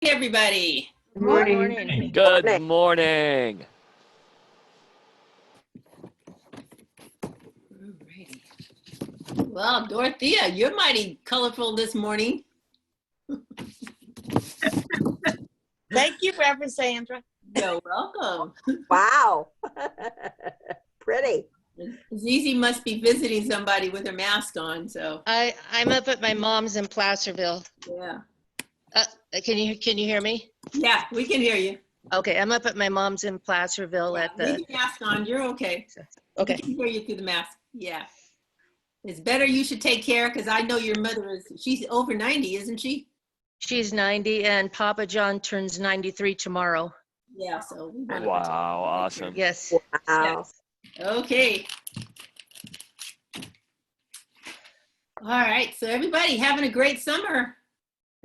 Everybody. Good morning. Morning. Good morning. Alrighty. Well, Dorothea, you're mighty colorful this morning. Thank you, Reverend Sandra. You're welcome. Wow. Pretty. Zizi must be visiting somebody with her mask on, so I'm up at my mom's in Placerville. yeah. Can you hear me? Yeah, we can hear you. Okay, I'm up at my mom's in Placerville Yeah, at the. leave your mask on. You're okay. Okay. We can hear you through the mask. Yeah. It's better you should take care because I know your mother she's over 90, isn't she? She's 90 and Papa John turns 93 tomorrow. Yeah, so we want to Wow, awesome. Yes. Wow. Okay. All right, so everybody having a great summer.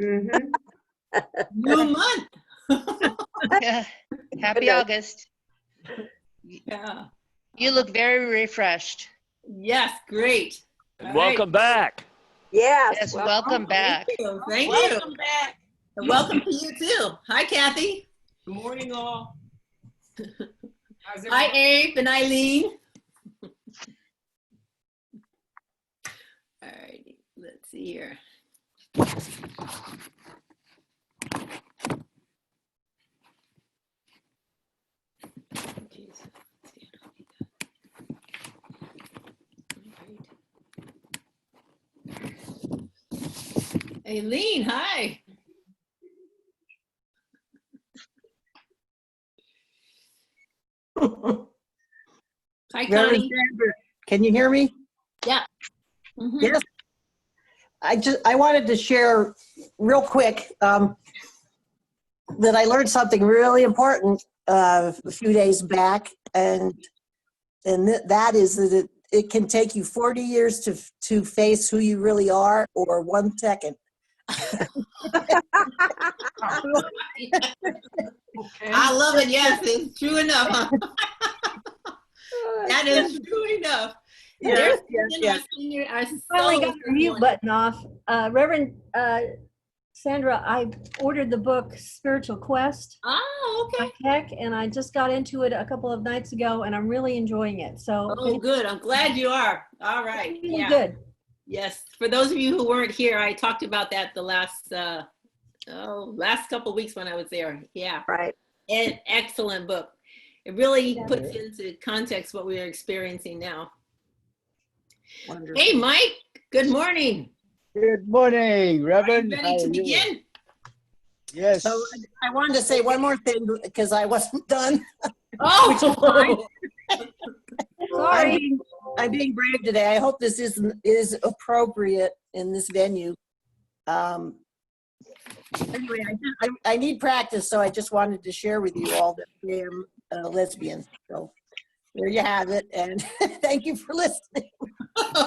Mm-hmm. New month. Yeah. Happy Goodness. August. Yeah. You look very refreshed. Yes, great. And All welcome back. Yes. Yes, well, welcome back. Thank you. Thank you. Welcome back. And welcome to you too. Hi, Kathy. Good morning, all. How's Hi, everybody? Abe and Eileen. All righty, let's see here. Jeez. Eileen, hi. Hi, Reverend Connie. Sandra, can you hear me? Yeah. Mhm. Yes. I wanted to share real quick that I learned something really important a few days back, and that is that it can take you 40 years to face who you really are, or 1 second. Okay. I love it. Yes, it's true enough. Huh? That is true enough. Yes, Finally got the mute button off. Reverend Sandra, I ordered the book Spiritual Quest Oh, by okay. Tech, and I just got into it a couple of nights ago, and I'm really enjoying it. So Oh, good. I'm glad you are. All right. it's really Yeah. good. Yes. For those of you who weren't here, I talked about that the last couple of weeks when I was there. Yeah. Right. An excellent book. It really Yeah. puts into context what we are experiencing now. Wonderful. Hey, Mike. Good morning. Good morning, Are you Reverend. How ready to are you? begin? Yes. So I wanted to say one more thing because I wasn't done. Oh, Sorry. I'm being brave today. I hope this is appropriate in this venue. Anyway, I need practice, so I just wanted to share with you all that I am a lesbian. So there you have it, and thank you for listening.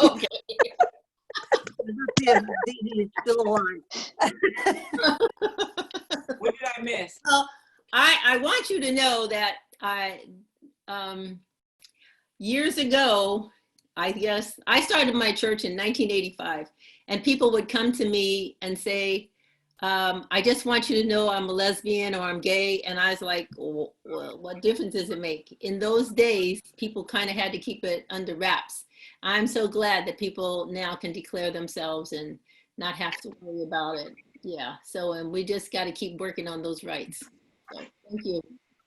okay. It's still alive. What did I miss? I want you to know that years ago, I guess I started my church in 1985, and people would come to me and say, I just want you to know I'm a lesbian or I'm gay. And I was like, well, what difference does it make? In those days, people kind of had to keep it under wraps. I'm so glad that people now can declare themselves and not have to worry about it. Yeah. So, and we just got to keep working on those rights. So thank you,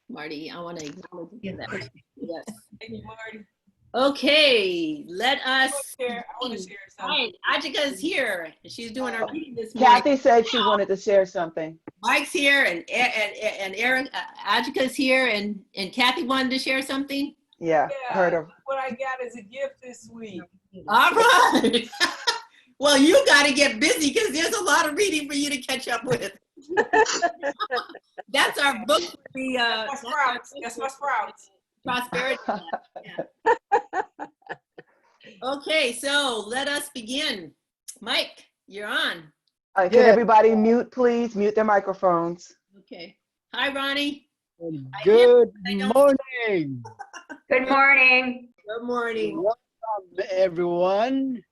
Marty. I want to acknowledge that. Yes. Thank you, Marty. Okay, let us. I want to share All something. right, Ajika's here. She's doing our reading this morning. Kathy said she wanted to share something. Mike's here, and Aaron, Ajika's here, and Kathy wanted to share something. Yeah, heard her. What I got as a gift this week. All right. Well, you got to get busy because there's a lot of reading for you to catch up with. That's our book for the That's my sprouts. That's my sprouts. prosperity. Yeah. Okay, so let us begin. Mike, you're on. Can Yeah. everybody mute, please? Mute their microphones. Okay. Hi, Ronnie. Good I don't- morning. Good morning. Good morning. Welcome, everyone.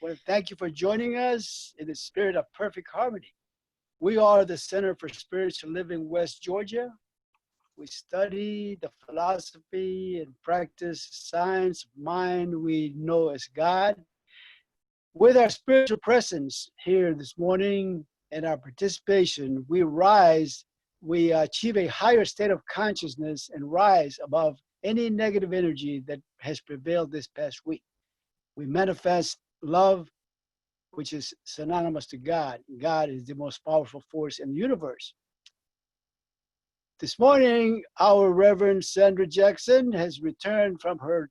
Well, thank you for joining us in the spirit of perfect harmony. We are the Center for Spiritual Living West Georgia. We study the philosophy and practice science of mind we know as God. With our spiritual presence here this morning and our participation, we achieve a higher state of consciousness and rise above any negative energy that has prevailed this past week. We manifest love, which is synonymous to God. God is the most powerful force in the universe. This morning, our Reverend Sandra Jackson has returned from her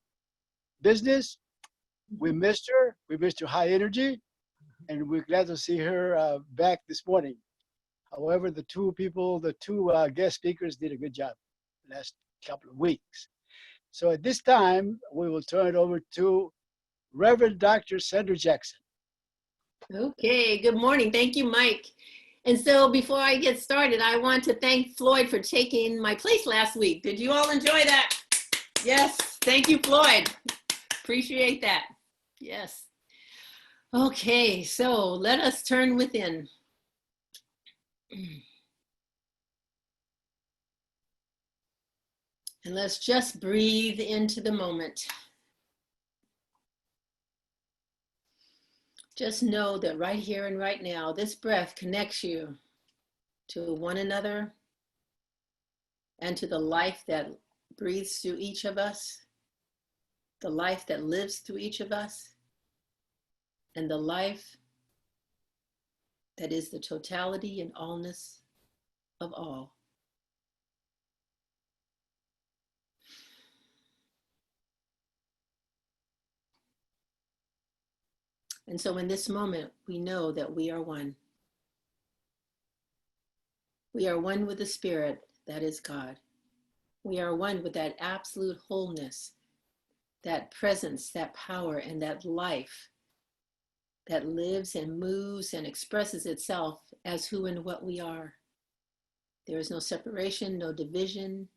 business. We missed her. We missed her high energy, and we're glad to see her back this morning. However, the two guest speakers did a good job the last couple of weeks. So at this time, we will turn it over to Reverend Dr. Sandra Jackson. Okay, good morning. Thank you, Mike. And so before I get started, I want to thank Floyd for taking my place last week. Did you all enjoy that? Yes, thank you, Floyd. Appreciate that. Yes. Okay, so let us turn within. And let's just breathe into the moment. Just know that right here and right now, this breath connects you to one another and to the life that breathes through each of us, the life that lives through each of us, and the life that is the totality and allness of all. And so in this moment, we know that we are one. We are one with the Spirit that is God. We are one with that absolute wholeness, that presence, that power, and that life that lives and moves and expresses itself as who and what we are. There is no separation, no division.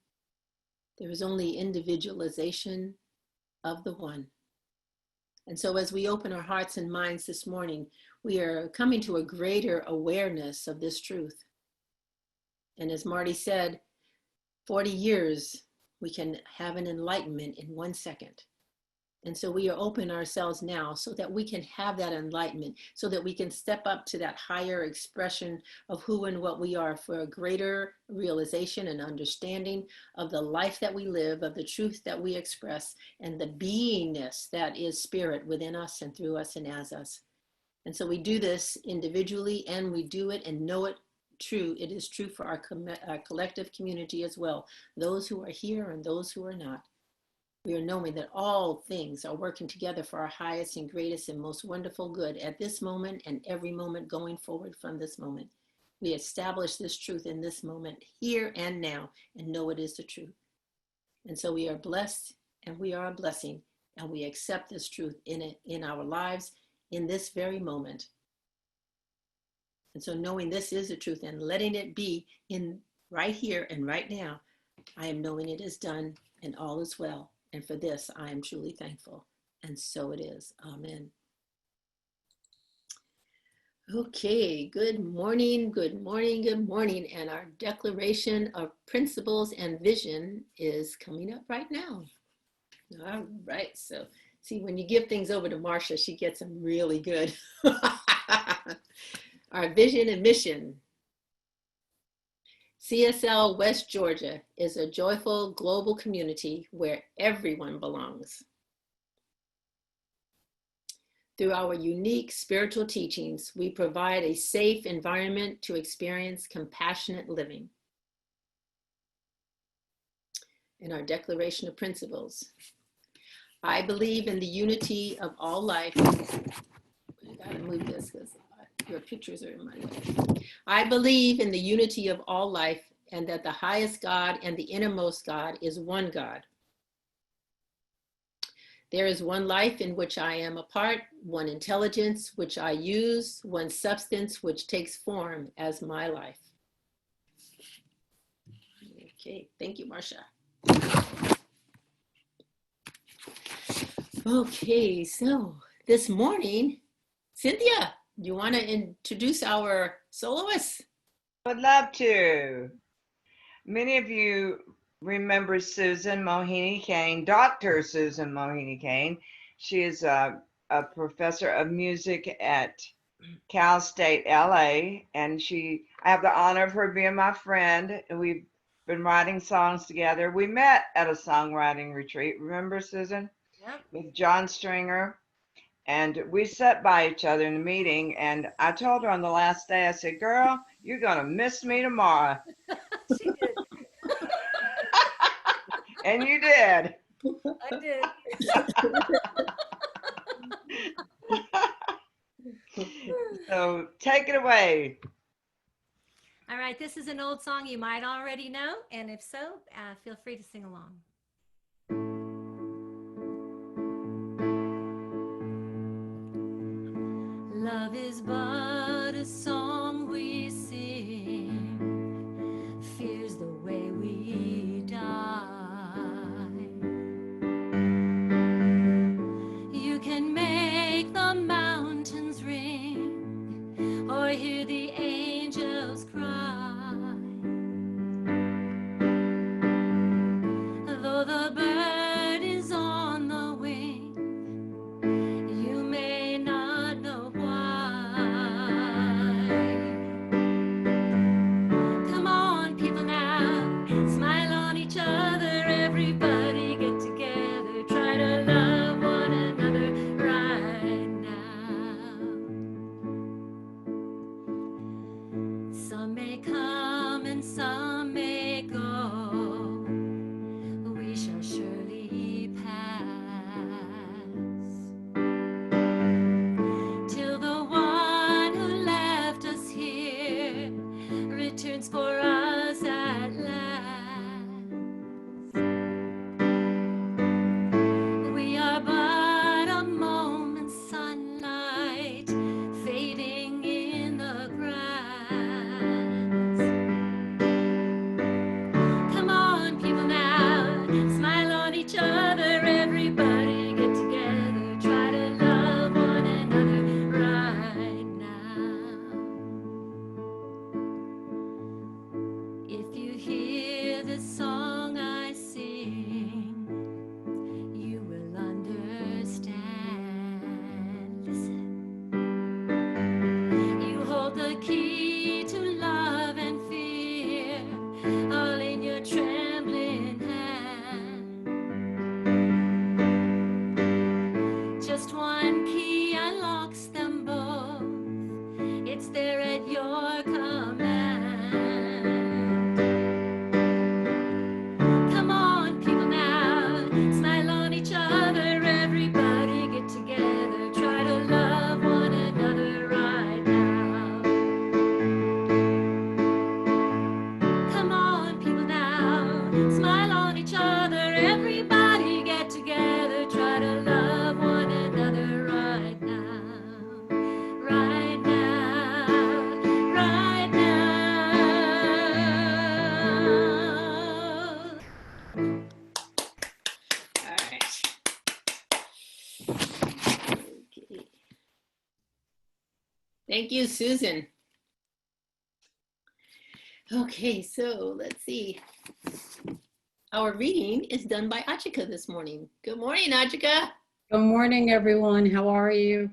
There is only individualization of the one. And so as we open our hearts and minds this morning, we are coming to a greater awareness of this truth. And as Marty said, 40 years, we can have an enlightenment in 1 second. And so we are opening ourselves now so that we can have that enlightenment, so that we can step up to that higher expression of who and what we are for a greater realization and understanding of the life that we live, of the truth that we express, and the beingness that is spirit within us and through us and as us. And so we do this individually, and we do it and know it true. It is true for our collective community as well, those who are here and those who are not. We are knowing that all things are working together for our highest and greatest and most wonderful good at this moment and every moment going forward from this moment. We establish this truth in this moment, here and now, and know it is the truth. And so we are blessed and we are a blessing, and we accept this truth in our lives in this very moment. And so knowing this is the truth and letting it be in right here and right now, I am knowing it is done and all is well. And for this, I am truly thankful. And so it is. Amen. Okay, good morning, good morning, good morning. And our declaration of principles and vision is coming up right now. All right, so see, when you give things over to Marcia, she gets them really good. Our vision and mission. CSL West Georgia is a joyful global community where everyone belongs. Through our unique spiritual teachings, we provide a safe environment to experience compassionate living. In our Declaration of Principles, I believe in the unity of all life. I gotta move this because your pictures are in my way. I believe in the unity of all life and that the highest God and the innermost God is one God. There is one life in which I am a part, one intelligence which I use, one substance which takes form as my life. Okay, thank you, Marcia. Okay, so this morning, Cynthia, you want to introduce our soloists? Would love to. Many of you remember Susan Mohini Kane, Dr. Susan Mohini Kane. She is a professor of music at Cal State LA, and I have the honor of her being my friend. We've been writing songs together. We met at a songwriting retreat, remember, Susan? Yep. With John Stringer. And we sat by each other in the meeting, and I told her on the last day, I said, girl, you're going to miss me tomorrow. She did. And you did. I did. So take it away. All right, this is an old song you might already know, and if so, feel free to sing along. Love is but a song we sing, fear's the way we die. You can make the mountains ring or hear the angels cry. Though the bird is on the wing, you may not know why. Come on, people now, smile on each other, everybody get together, try to love one another right now. Some may come and some may go, we shall surely pass, till the one who left us here returns for us at last. We are but a moment's sunlight fading in the grass. Come on, people now, smile on each other, everybody get together, try to love one another right now. If you hear the song I sing, you will understand. Listen. You hold the key to love and fear, all in your trembling hand. Just one key unlocks them both. It's there at your command. Come on, people now, smile on each other, everybody get together, try to love one another right now. Come on, people now, smile on each other, everybody get together, try to love one another right now. Right now, right now. All right. Okay. Thank you, Susan. Okay, so let's see. Our reading is done by Achika this morning. Good morning, Achika. Good morning, everyone. How are you?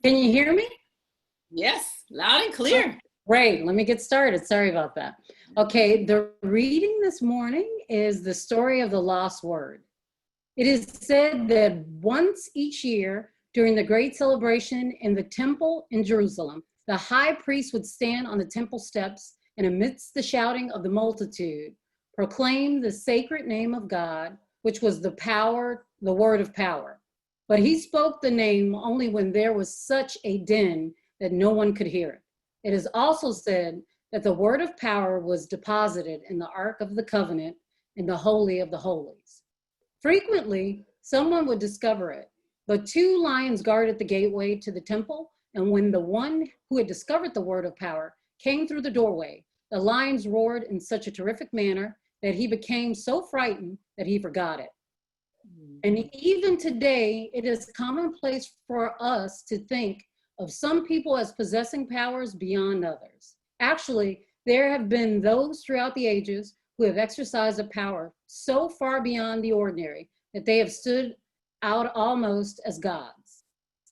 Can you hear me? Yes, loud and clear. Great. Let me get started. Sorry about that. Okay, the reading this morning is the story of the lost word. It is said that once each year during the great celebration in the temple in Jerusalem, the high priest would stand on the temple steps and amidst the shouting of the multitude, proclaim the sacred name of God, which was the word of power. But he spoke the name only when there was such a din that no one could hear it. It is also said that the word of power was deposited in the Ark of the Covenant in the Holy of the Holies. Frequently, someone would discover it, but 2 lions guarded the gateway to the temple, and when the one who had discovered the word of power came through the doorway, the lions roared in such a terrific manner that he became so frightened that he forgot it. And even today, it is commonplace for us to think of some people as possessing powers beyond others. Actually, there have been those throughout the ages who have exercised a power so far beyond the ordinary that they have stood out almost as gods.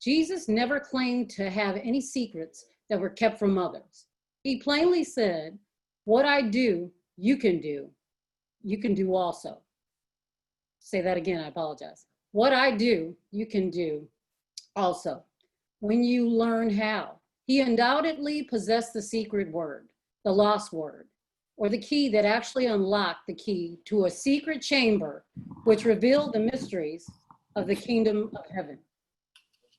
Jesus never claimed to have any secrets that were kept from others. He plainly said, "What I do, you can do. You can do also." Say that again, I apologize. What I do, you can do also, when you learn how. He undoubtedly possessed the secret word, the lost word, or the key that actually unlocked the key to a secret chamber which revealed the mysteries of the kingdom of heaven.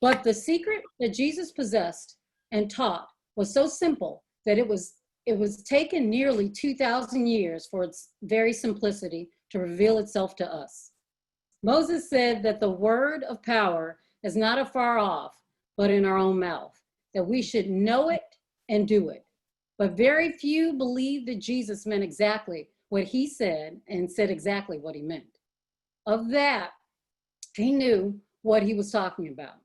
But the secret that Jesus possessed and taught was so simple that it was taken nearly 2,000 years for its very simplicity to reveal itself to us. Moses said that the word of power is not afar off, but in our own mouth, that we should know it and do it. But very few believed that Jesus meant exactly what he said and said exactly what he meant. Of that, he knew what he was talking about.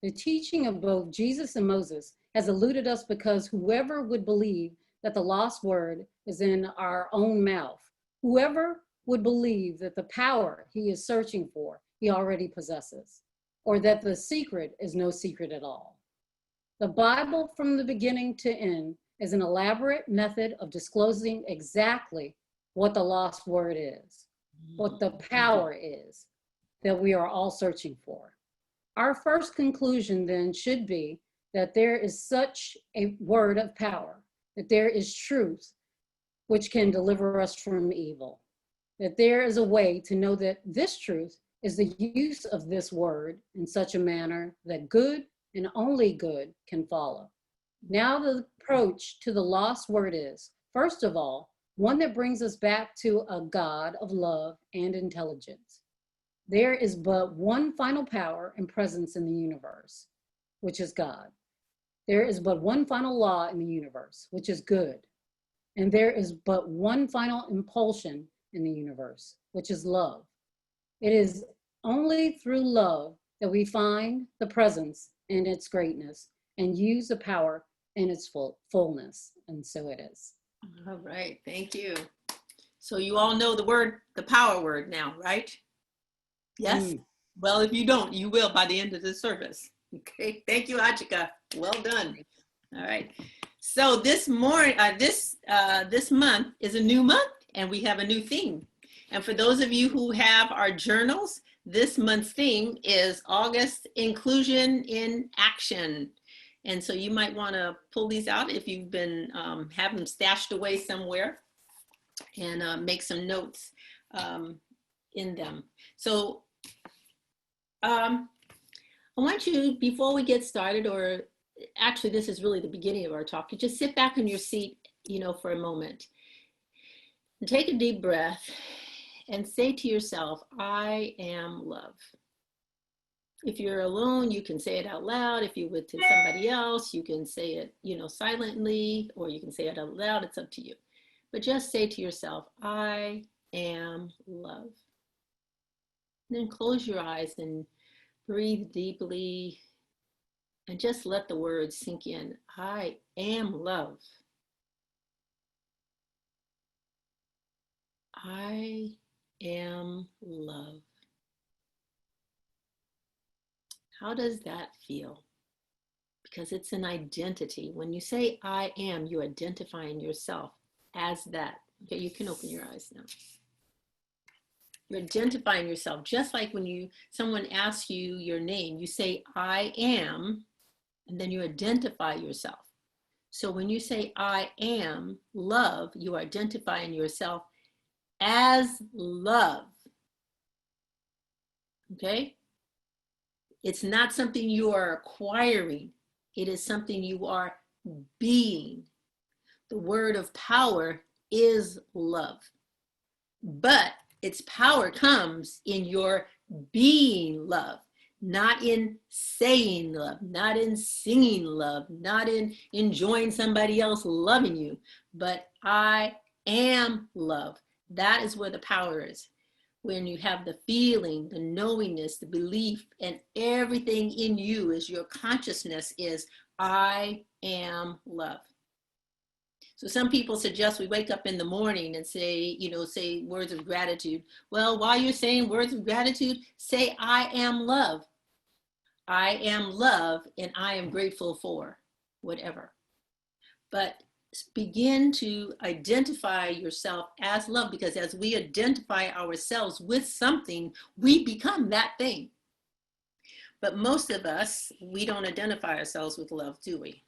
The teaching of both Jesus and Moses has eluded us because whoever would believe that the lost word is in our own mouth, whoever would believe that the power he is searching for, he already possesses, or that the secret is no secret at all. The Bible from the beginning to end is an elaborate method of disclosing exactly what the lost word is, what the power is that we are all searching for. Our first conclusion then should be that there is such a word of power, that there is truth which can deliver us from evil, that there is a way to know that this truth is the use of this word in such a manner that good and only good can follow. Now the approach to the lost word is, first of all, one that brings us back to a God of love and intelligence. There is but one final power and presence in the universe, which is God. There is but one final law in the universe, which is good. And there is but one final impulsion in the universe, which is love. It is only through love that we find the presence in its greatness and use the power in its fullness. And so it is. All right, thank you. So you all know the word, the power word now, right? Yes? Well, if you don't, you will by the end of the service. Okay, thank you, Achika. Well done. All right. So this month is a new month and we have a new theme. And for those of you who have our journals, this month's theme is August Inclusion in Action. And so you might want to pull these out if you've been have them stashed away somewhere and make some notes in them. So I want you, before we get started, or actually this is really the beginning of our talk, you just sit back in your seat, for a moment. And take a deep breath and say to yourself, I am love. If you're alone, you can say it out loud. If you're with somebody else, you can say it, silently, or you can say it out loud. It's up to you. But just say to yourself, I am love. And then close your eyes and breathe deeply and just let the words sink in. I am love. I am love. How does that feel? Because it's an identity. When you say I am, you're identifying yourself as that. Okay, you can open your eyes now. You're identifying yourself, just like when someone asks you your name, you say I am, and then you identify yourself. So when you say I am love, you are identifying yourself as love. Okay? It's not something you are acquiring. It is something you are being. The word of power is love. But its power comes in your being love, not in saying love, not in singing love, not in enjoying somebody else loving you, but I am love. That is where the power is. when you have the feeling, the knowingness, the belief, and everything in you is your consciousness is, I am love. So some people suggest we wake up in the morning and say, say words of gratitude. Well, while you're saying words of gratitude, say, I am love. I am love, and I am grateful for whatever. But begin to identify yourself as love, because as we identify ourselves with something, we become that thing. But most of us, we don't identify ourselves with love, do we?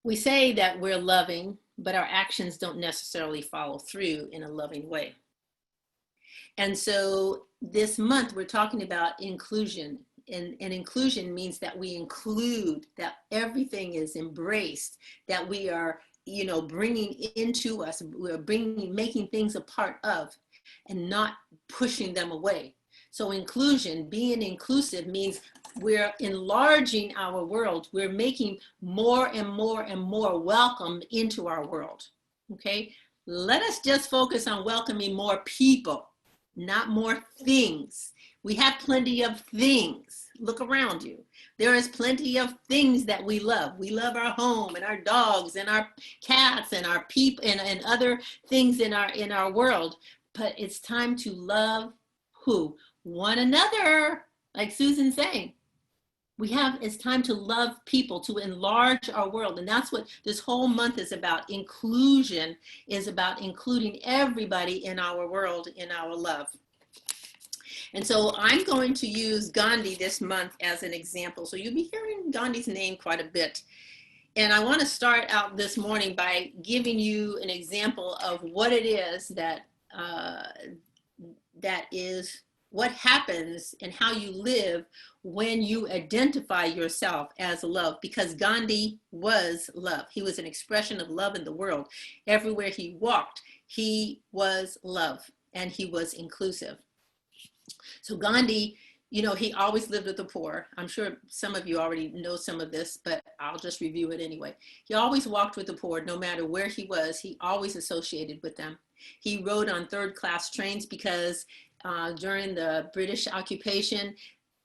We say that we're loving, but our actions don't necessarily follow through in a loving way. And so this month we're talking about inclusion. And inclusion means that we include, that everything is embraced, that we are, bringing into us, we're making things a part of and not pushing them away. So inclusion, being inclusive, means we're enlarging our world. We're making more and more and more welcome into our world, okay? Let us just focus on welcoming more people, not more things. We have plenty of things. Look around you. There is plenty of things that we love. We love our home and our dogs and our cats and our people and other things in our world. But it's time to love who? One another, like Susan's saying. It's time to love people, to enlarge our world. And that's what this whole month is about. Inclusion is about including everybody in our world, in our love. And so I'm going to use Gandhi this month as an example. So you'll be hearing Gandhi's name quite a bit. And I want to start out this morning by giving you an example of what it is that is what happens and how you live when you identify yourself as love, because Gandhi was love. He was an expression of love in the world. Everywhere he walked, he was love, and he was inclusive. So Gandhi, he always lived with the poor. I'm sure some of you already know some of this, but I'll just review it anyway. He always walked with the poor. No matter where he was, he always associated with them. He rode on third-class trains because during the British occupation,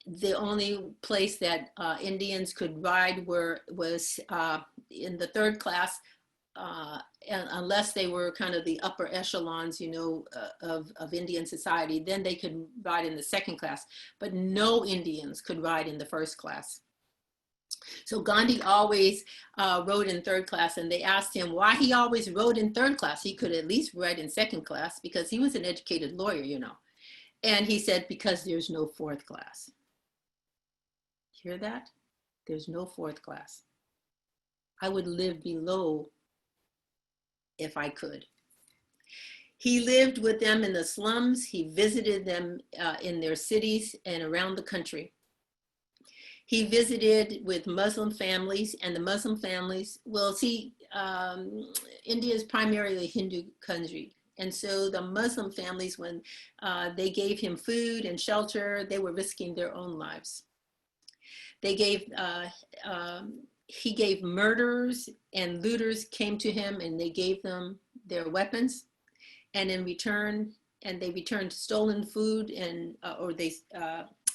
the only place that Indians could ride was in the third class, unless they were kind of the upper echelons, of Indian society. Then they could ride in the second class, but no Indians could ride in the first class. So Gandhi always rode in third class, and they asked him why he always rode in third class. He could at least ride in second class because he was an educated lawyer, And he said, because there's no fourth class. Hear that? There's no fourth class. I would live below if I could. He lived with them in the slums. He visited them in their cities and around the country. He visited with Muslim families, and the Muslim families, India is primarily a Hindu country. And so the Muslim families, when they gave him food and shelter, they were risking their own lives. He gave murderers and looters came to him, and they gave them their weapons. And in return, they returned stolen food or they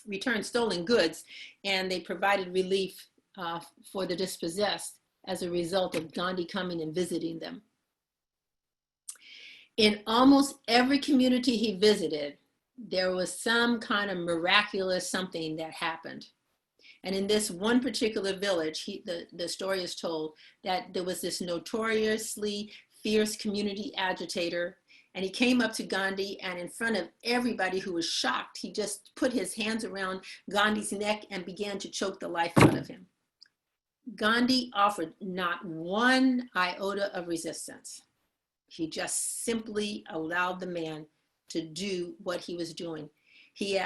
returned stolen goods, and they provided relief for the dispossessed as a result of Gandhi coming and visiting them. In almost every community he visited, there was some kind of miraculous something that happened. And in this one particular village, the story is told that there was this notoriously fierce community agitator, and he came up to Gandhi, and in front of everybody who was shocked, he just put his hands around Gandhi's neck and began to choke the life out of him. Gandhi offered not one iota of resistance. He just simply allowed the man to do what he was doing. He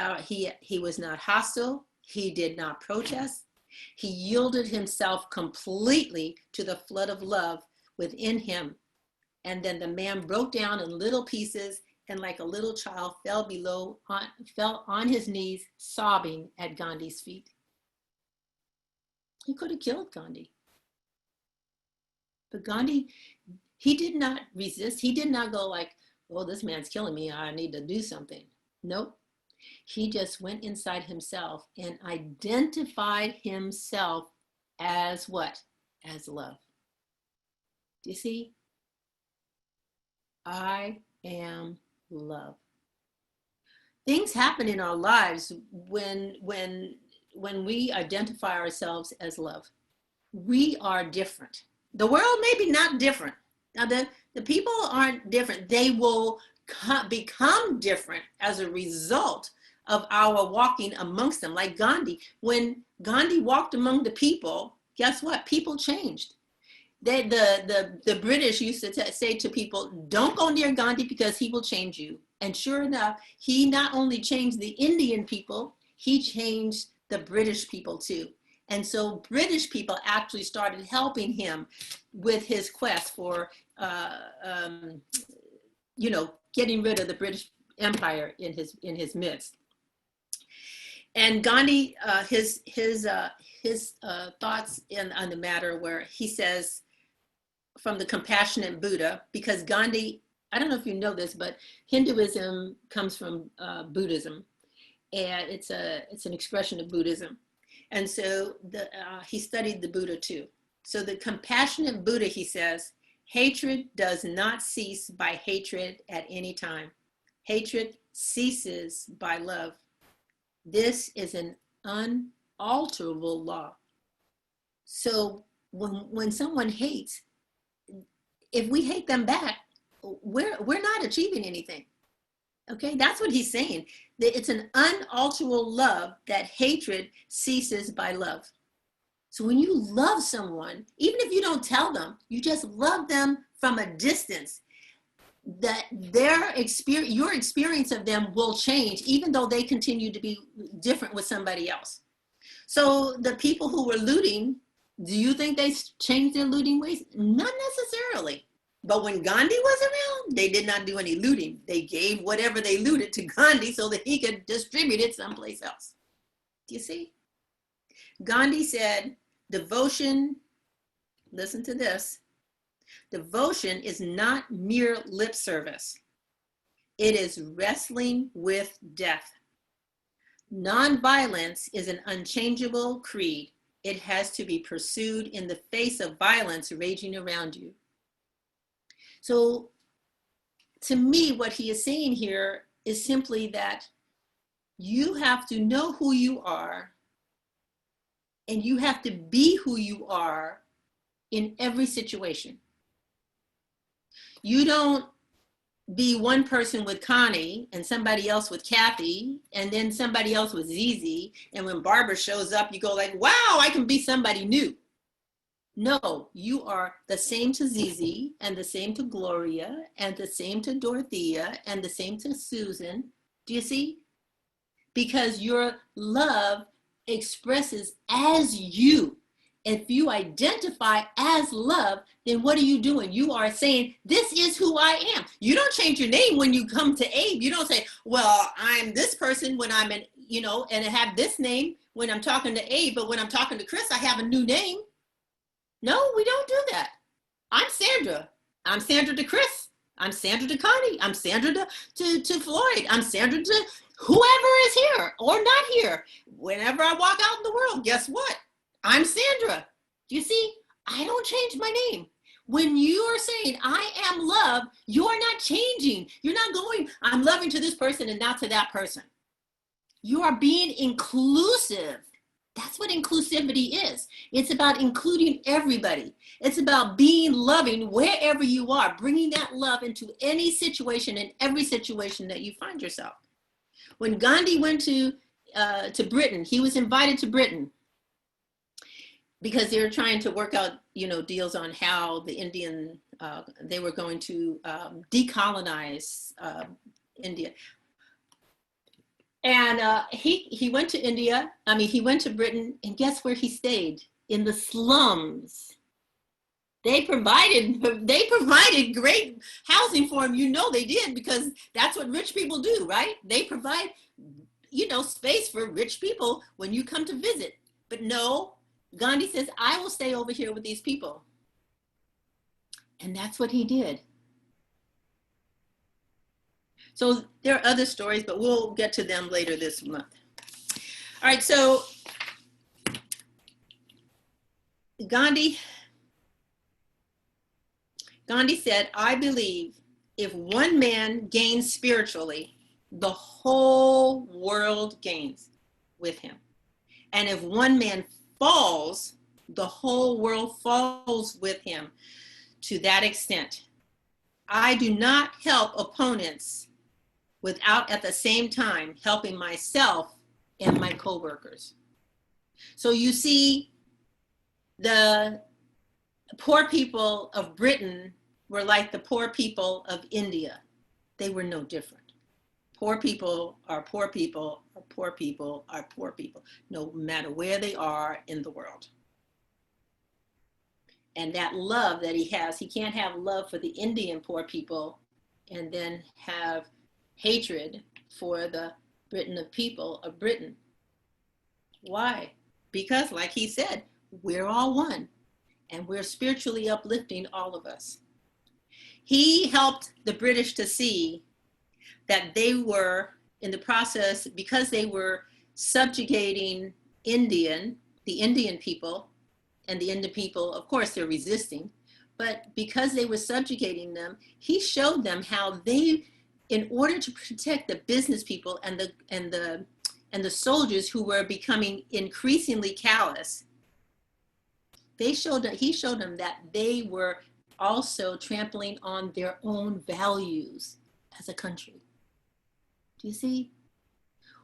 was not hostile. He did not protest. He yielded himself completely to the flood of love within him. And then the man broke down in little pieces, and like a little child fell on his knees, sobbing at Gandhi's feet. He could have killed Gandhi. But Gandhi, he did not resist. He did not go like, oh, this man's killing me, I need to do something. Nope. He just went inside himself and identified himself as what? As love. Do you see? I am love. Things happen in our lives when we identify ourselves as love. We are different. The world may be not different. Now, the people aren't different. They will become different as a result of our walking amongst them. Like Gandhi. When Gandhi walked among the people, guess what? People changed. The British used to say to people, don't go near Gandhi because he will change you. And sure enough, he not only changed the Indian people, he changed the British people too. And so British people actually started helping him with his quest for, getting rid of the British Empire in his midst. And Gandhi, his thoughts on the matter, where he says, from the compassionate Buddha, because Gandhi, I don't know if you know this, but Hinduism comes from Buddhism, and it's an expression of Buddhism. And so he studied the Buddha too. So the compassionate Buddha, he says, hatred does not cease by hatred at any time. Hatred ceases by love. This is an unalterable law. So when someone hates, if we hate them back, we're not achieving anything. Okay, that's what he's saying. It's an unalterable love that hatred ceases by love. So when you love someone, even if you don't tell them, you just love them from a distance, that your experience of them will change, even though they continue to be different with somebody else. So the people who were looting, do you think they changed their looting ways? Not necessarily. But when Gandhi was around, they did not do any looting. They gave whatever they looted to Gandhi so that he could distribute it someplace else. Do you see? Gandhi said, devotion, listen to this, devotion is not mere lip service. It is wrestling with death. Nonviolence is an unchangeable creed. It has to be pursued in the face of violence raging around you. So to me, what he is saying here is simply that you have to know who you are, and you have to be who you are in every situation. You don't be one person with Connie and somebody else with Kathy and then somebody else with Zizi, and when Barbara shows up, you go like, wow, I can be somebody new. No, you are the same to Zizi and the same to Gloria and the same to Dorothea and the same to Susan. Do you see? Because your love expresses as you. If you identify as love, then what are you doing? You are saying, this is who I am. You don't change your name when you come to Abe. You don't say, well, I'm this person when I'm in, and I have this name when I'm talking to Abe, but when I'm talking to Chris, I have a new name. No, we don't do that. I'm Sandra. I'm Sandra to Chris. I'm Sandra to Connie. I'm Sandra to Floyd. I'm Sandra to whoever is here or not here. Whenever I walk out in the world, guess what? I'm Sandra. Do you see? I don't change my name. When you are saying, I am love, you're not changing. You're not going, I'm loving to this person and not to that person. You are being inclusive. That's what inclusivity is. It's about including everybody. It's about being loving wherever you are, bringing that love into any situation and every situation that you find yourself. When Gandhi went to Britain, he was invited to Britain because they were trying to work out, deals on how the Indian, they were going to decolonize India. And he went to he went to Britain, and guess where he stayed? In the slums. They provided great housing for him. They did, because that's what rich people do, right? They provide, space for rich people when you come to visit. But no, Gandhi says, I will stay over here with these people. And that's what he did. So there are other stories, but we'll get to them later this month. All right, so Gandhi said, I believe if one man gains spiritually, the whole world gains with him. And if one man falls, the whole world falls with him to that extent. I do not help opponents without at the same time helping myself and my coworkers. So you see, the poor people of Britain were like the poor people of India. They were no different. Poor people are poor people are poor people are poor people, no matter where they are in the world. And that love that he has, he can't have love for the Indian poor people and then have hatred for the Britain of people of Britain. Why? Because, like he said, we're all one, and we're spiritually uplifting all of us. He helped the British to see that they were in the process, because they were subjugating the Indian people, and the Indian people, of course, they're resisting, but because they were subjugating them, he showed them how they, in order to protect the business people and the soldiers who were becoming increasingly callous, he showed them that they were also trampling on their own values as a country. Do you see?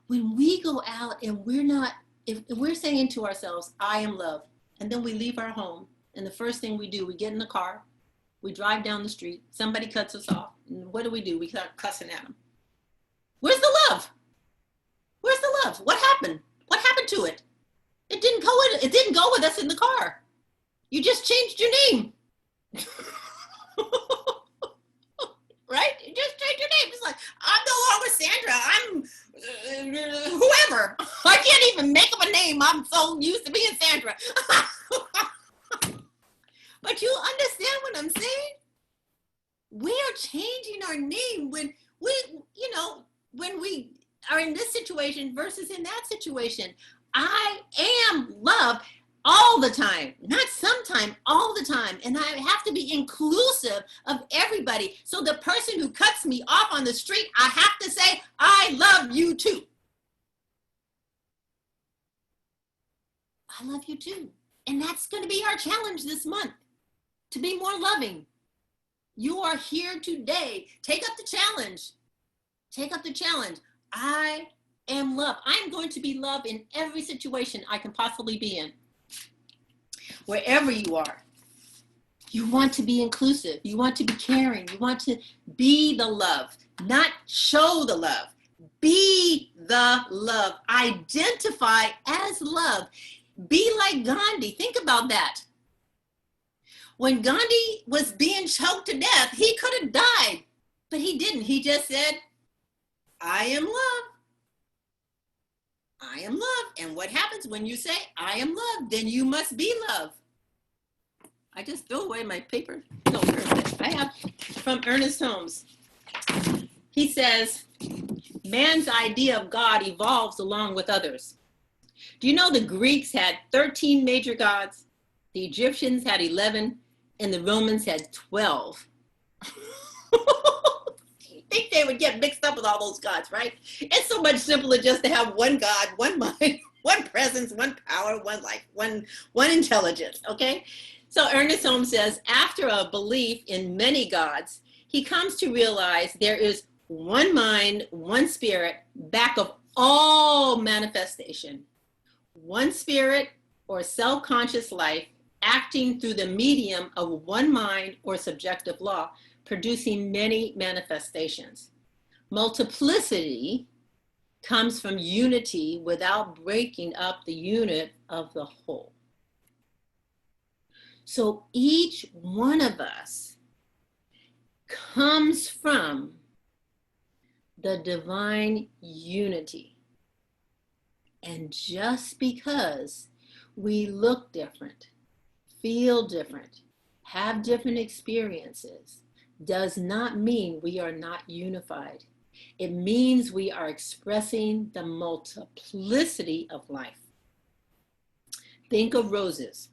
When we go out and we're not, if we're saying to ourselves, I am love, and then we leave our home, and the first thing we do, we get in the car, we drive down the street, somebody cuts us off, and what do? We start cussing at them. Where's the love? Where's the love? What happened? What happened to it? It didn't go with us in the car. You just changed your name. Right? You just changed your name. It's like, I'm no longer Sandra. I'm whoever. I can't even make up a name. I'm so used to being Sandra. But you understand what I'm saying? We are changing our name when we are in this situation versus in that situation. I am love all the time, not sometime, all the time. And I have to be inclusive of everybody. So the person who cuts me off on the street, I have to say, I love you too. I love you too. And that's going to be our challenge this month, to be more loving. You are here today. Take up the challenge. Take up the challenge. I am love. I am going to be love in every situation I can possibly be in. Wherever you are, you want to be inclusive. You want to be caring. You want to be the love, not show the love. Be the love. Identify as love. Be like Gandhi. Think about that. When Gandhi was being choked to death, he could have died, but he didn't. He just said, I am love. I am love. And what happens when you say, I am love? Then you must be love. I just threw away my paper. No, I have from Ernest Holmes. He says, man's idea of God evolves along with others. Do you know the Greeks had 13 major gods? The Egyptians had 11, and the Romans had 12. Think they would get mixed up with all those gods, right? It's so much simpler just to have one God, one mind, one presence, one power, one life, one intelligence, okay? So Ernest Holmes says, after a belief in many gods, he comes to realize there is one mind, one spirit, back of all manifestation. One spirit or self-conscious life acting through the medium of one mind or subjective law, producing many manifestations. Multiplicity comes from unity without breaking up the unit of the whole. So each one of us comes from the divine unity. And just because we look different, feel different, have different experiences, does not mean we are not unified. It means we are expressing the multiplicity of life. Think of roses.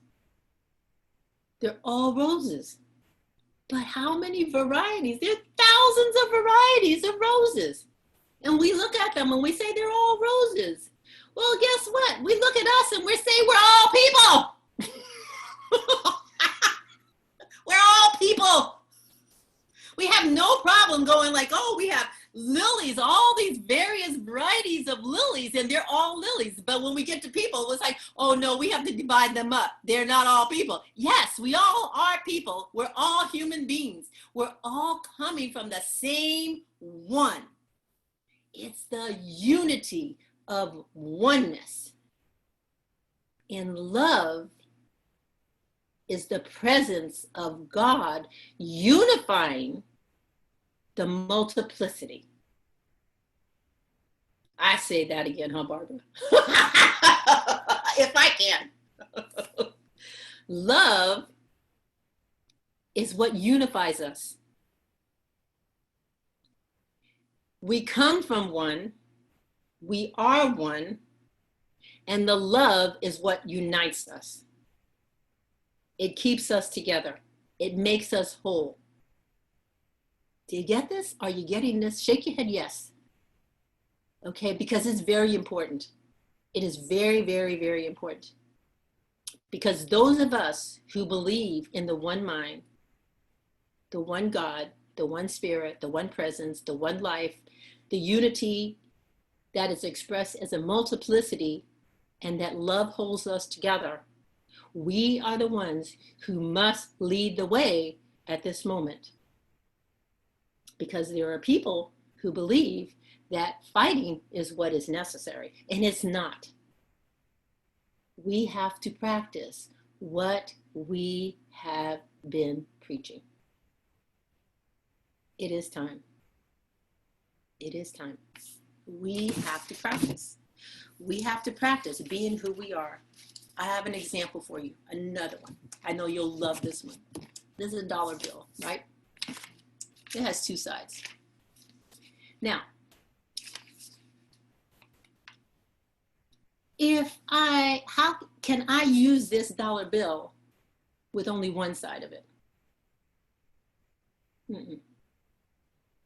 They're all roses. But how many varieties? There are thousands of varieties of roses. And we look at them and we say they're all roses. Well, guess what? We look at us and we say we're all people. We're all people. We have no problem going like, oh, we have lilies, all these various varieties of lilies, and they're all lilies. But when we get to people, it's like, oh no, we have to divide them up. They're not all people. Yes, we all are people. We're all human beings. We're all coming from the same one. It's the unity of oneness. In love is the presence of God unifying the multiplicity. I say that again, huh, Barbara? If I can. Love is what unifies us. We come from one, we are one, and the love is what unites us. It keeps us together. It makes us whole. Do you get this? Are you getting this? Shake your head yes. Okay, because it's very important. It is very, very, very important. Because those of us who believe in the one mind, the one God, the one spirit, the one presence, the one life, the unity that is expressed as a multiplicity, and that love holds us together, we are the ones who must lead the way at this moment. Because there are people who believe that fighting is what is necessary, and it's not. We have to practice what we have been preaching. It is time. It is time. We have to practice. We have to practice being who we are. I have an example for you, another one. I know you'll love this one. This is a dollar bill, right? It has two sides. Now, how can I use this dollar bill with only one side of it?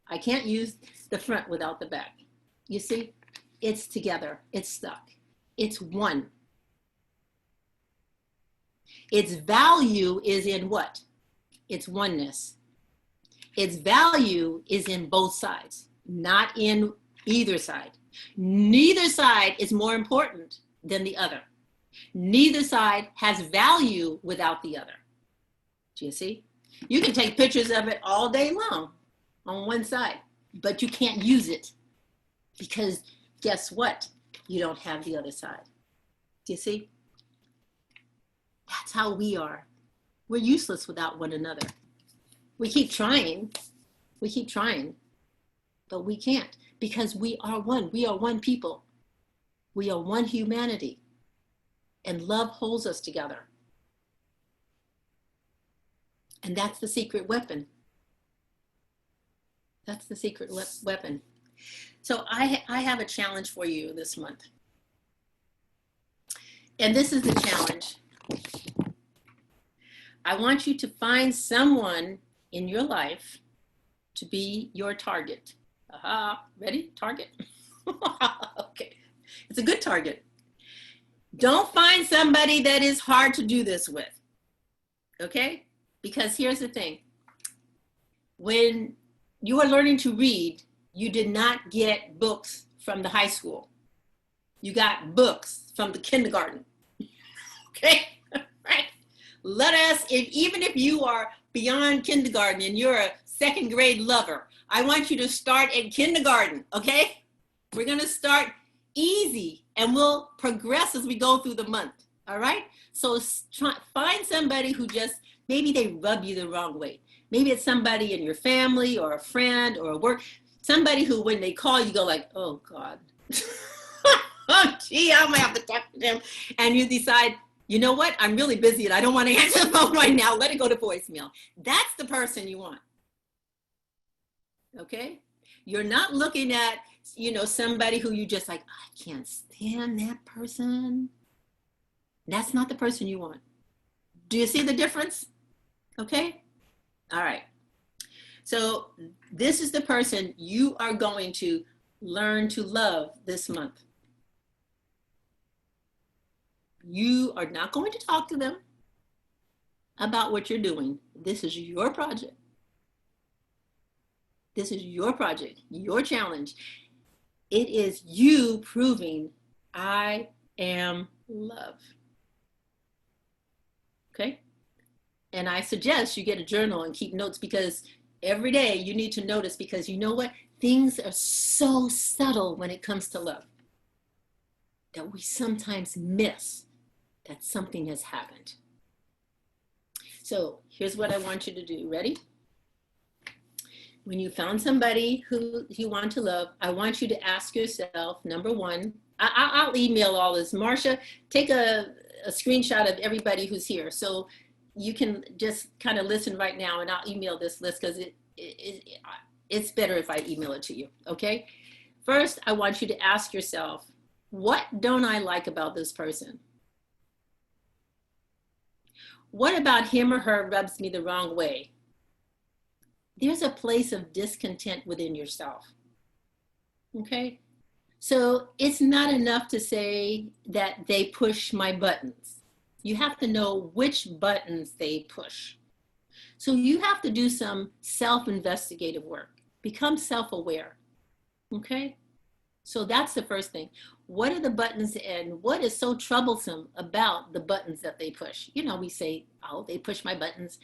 I can't use the front without the back. You see, it's together, it's stuck, it's one. Its value is in what? Its oneness. Its value is in both sides, not in either side. Neither side is more important than the other. Neither side has value without the other. Do you see? You can take pictures of it all day long on one side, but you can't use it because guess what? You don't have the other side. Do you see? That's how we are. We're useless without one another. We keep trying, but we can't because we are one. We are one people. We are one humanity, and love holds us together. And that's the secret weapon. That's the secret weapon. So I have a challenge for you this month. And this is the challenge. I want you to find someone in your life to be your target. Aha, ready? Target? Okay, it's a good target. Don't find somebody that is hard to do this with, okay? Because here's the thing. When you are learning to read, you did not get books from the high school. You got books from the kindergarten, okay? Right? Let us, even if you are beyond kindergarten and you're a second grade lover, I want you to start in kindergarten, okay? We're gonna start easy and we'll progress as we go through the month, all right? So find somebody who just, maybe they rub you the wrong way. Maybe it's somebody in your family or a friend or a work, somebody who when they call you go like, oh God. Oh gee, I'm gonna have to talk to them. And you decide, you know what? I'm really busy and I don't want to answer the phone right now. Let it go to voicemail. That's the person you want. Okay? You're not looking at, somebody who you just like, I can't stand that person. That's not the person you want. Do you see the difference? Okay. All right. So this is the person you are going to learn to love this month. You are not going to talk to them about what you're doing. This is your project. This is your project, your challenge. It is you proving I am love. Okay? And I suggest you get a journal and keep notes, because every day you need to notice, because you know what? Things are so subtle when it comes to love that we sometimes miss that something has happened. So here's what I want you to do. Ready? When you found somebody who you want to love, I want you to ask yourself, number one, I'll email all this. Marcia, take a screenshot of everybody who's here. So you can just kind of listen right now, and I'll email this list, because it's better if I email it to you, okay? First, I want you to ask yourself, what don't I like about this person? What about him or her rubs me the wrong way? There's a place of discontent within yourself, okay? So it's not enough to say that they push my buttons. You have to know which buttons they push. So you have to do some self-investigative work. Become self-aware, okay? So that's the first thing. What are the buttons, and what is so troublesome about the buttons that they push? We say, oh, they push my buttons.